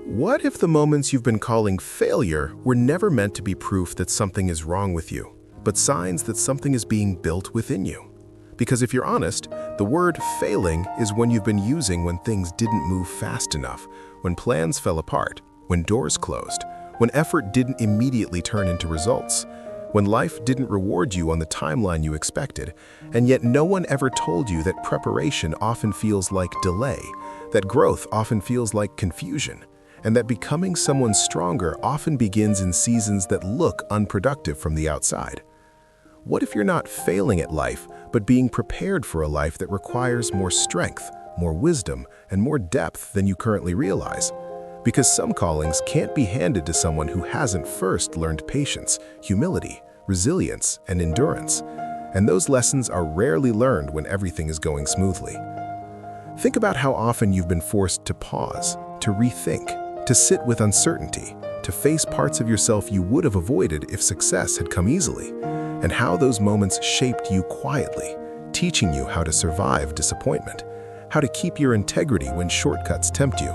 What if the moments you've been calling failure were never meant to be proof that something is wrong with you, but signs that something is being built within you? Because if you're honest, the word failing is one you've been using when things didn't move fast enough, when plans fell apart, when doors closed, when effort didn't immediately turn into results, when life didn't reward you on the timeline you expected, and yet no one ever told you that preparation often feels like delay, that growth often feels like confusion, and that becoming someone stronger often begins in seasons that look unproductive from the outside. What if you're not failing at life, but being prepared for a life that requires more strength, more wisdom, and more depth than you currently realize? Because some callings can't be handed to someone who hasn't first learned patience, humility, resilience, and endurance. And those lessons are rarely learned when everything is going smoothly. Think about how often you've been forced to pause, to rethink, to sit with uncertainty, to face parts of yourself you would have avoided if success had come easily, and how those moments shaped you quietly, teaching you how to survive disappointment, how to keep your integrity when shortcuts tempt you,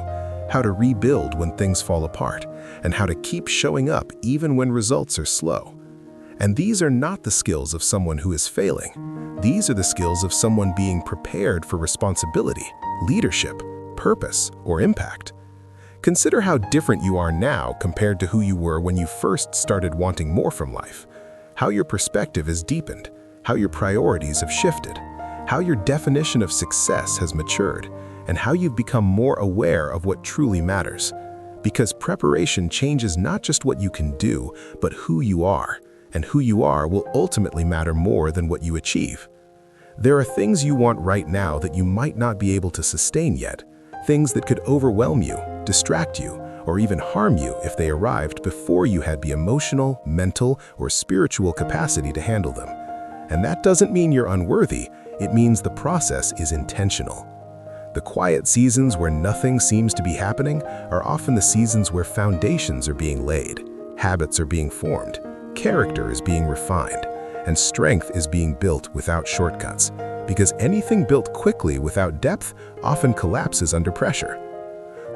how to rebuild when things fall apart, and how to keep showing up even when results are slow. And these are not the skills of someone who is failing. These are the skills of someone being prepared for responsibility, leadership, purpose, or impact. Consider how different you are now compared to who you were when you first started wanting more from life, how your perspective has deepened, how your priorities have shifted, how your definition of success has matured, and how you've become more aware of what truly matters. Because preparation changes not just what you can do, but who you are, and who you are will ultimately matter more than what you achieve. There are things you want right now that you might not be able to sustain yet, things that could overwhelm you, distract you, or even harm you if they arrived before you had the emotional, mental, or spiritual capacity to handle them. And that doesn't mean you're unworthy, it means the process is intentional. The quiet seasons where nothing seems to be happening are often the seasons where foundations are being laid, habits are being formed, character is being refined, and strength is being built without shortcuts. Because anything built quickly without depth often collapses under pressure.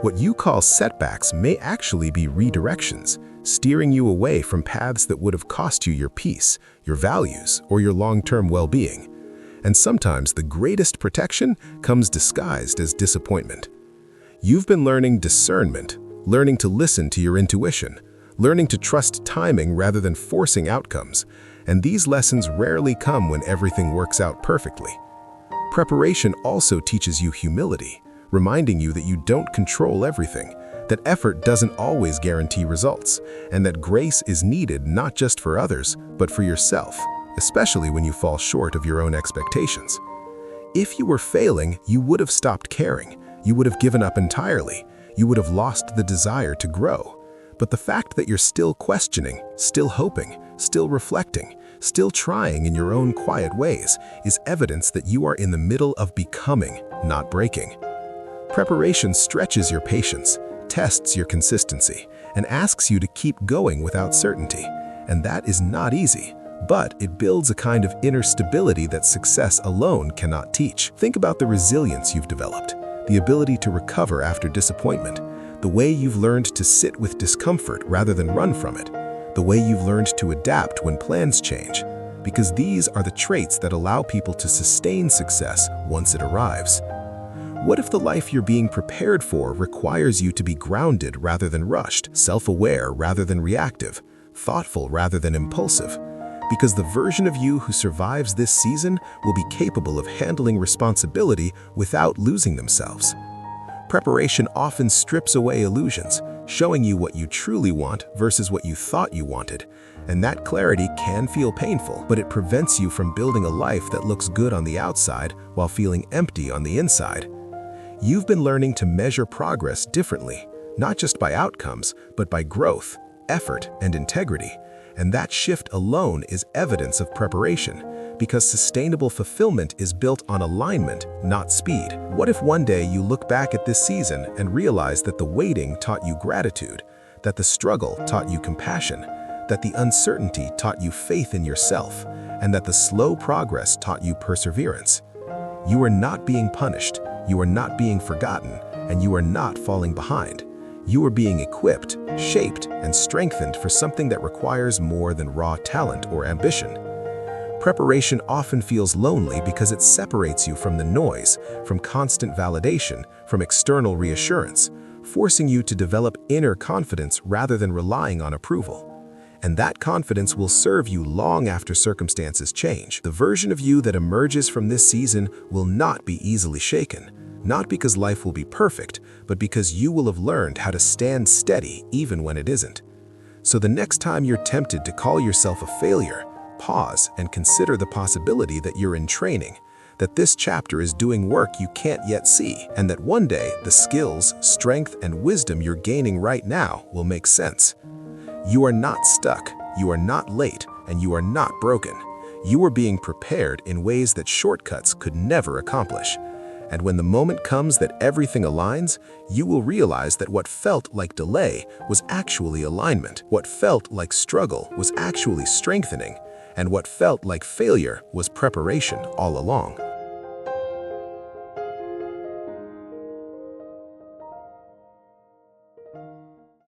What you call setbacks may actually be redirections, steering you away from paths that would have cost you your peace, your values, or your long-term well-being. And sometimes the greatest protection comes disguised as disappointment. You've been learning discernment, learning to listen to your intuition, learning to trust timing rather than forcing outcomes, and these lessons rarely come when everything works out perfectly. Preparation also teaches you humility, reminding you that you don't control everything, that effort doesn't always guarantee results, and that grace is needed not just for others, but for yourself, especially when you fall short of your own expectations. If you were failing, you would have stopped caring, you would have given up entirely, you would have lost the desire to grow. But the fact that you're still questioning, still hoping, still reflecting, still trying in your own quiet ways is evidence that you are in the middle of becoming, not breaking. Preparation stretches your patience, tests your consistency, and asks you to keep going without certainty. And that is not easy, but it builds a kind of inner stability that success alone cannot teach. Think about the resilience you've developed, the ability to recover after disappointment, the way you've learned to sit with discomfort rather than run from it, the way you've learned to adapt when plans change, because these are the traits that allow people to sustain success once it arrives. What if the life you're being prepared for requires you to be grounded rather than rushed, self-aware rather than reactive, thoughtful rather than impulsive? Because the version of you who survives this season will be capable of handling responsibility without losing themselves. Preparation often strips away illusions, showing you what you truly want versus what you thought you wanted. And that clarity can feel painful, but it prevents you from building a life that looks good on the outside while feeling empty on the inside. You've been learning to measure progress differently, not just by outcomes, but by growth, effort, and integrity. And that shift alone is evidence of preparation, because sustainable fulfillment is built on alignment, not speed. What if one day you look back at this season and realize that the waiting taught you gratitude, that the struggle taught you compassion, that the uncertainty taught you faith in yourself, and that the slow progress taught you perseverance? You are not being punished, you are not being forgotten, and you are not falling behind. You are being equipped, shaped, and strengthened for something that requires more than raw talent or ambition. Preparation often feels lonely because it separates you from the noise, from constant validation, from external reassurance, forcing you to develop inner confidence rather than relying on approval. And that confidence will serve you long after circumstances change. The version of you that emerges from this season will not be easily shaken, not because life will be perfect, but because you will have learned how to stand steady even when it isn't. So the next time you're tempted to call yourself a failure, pause and consider the possibility that you're in training, that this chapter is doing work you can't yet see, and that one day the skills, strength, and wisdom you're gaining right now will make sense. You are not stuck, you are not late, and you are not broken. You are being prepared in ways that shortcuts could never accomplish. And when the moment comes that everything aligns, you will realize that what felt like delay was actually alignment. What felt like struggle was actually strengthening. And what felt like failure was preparation all along.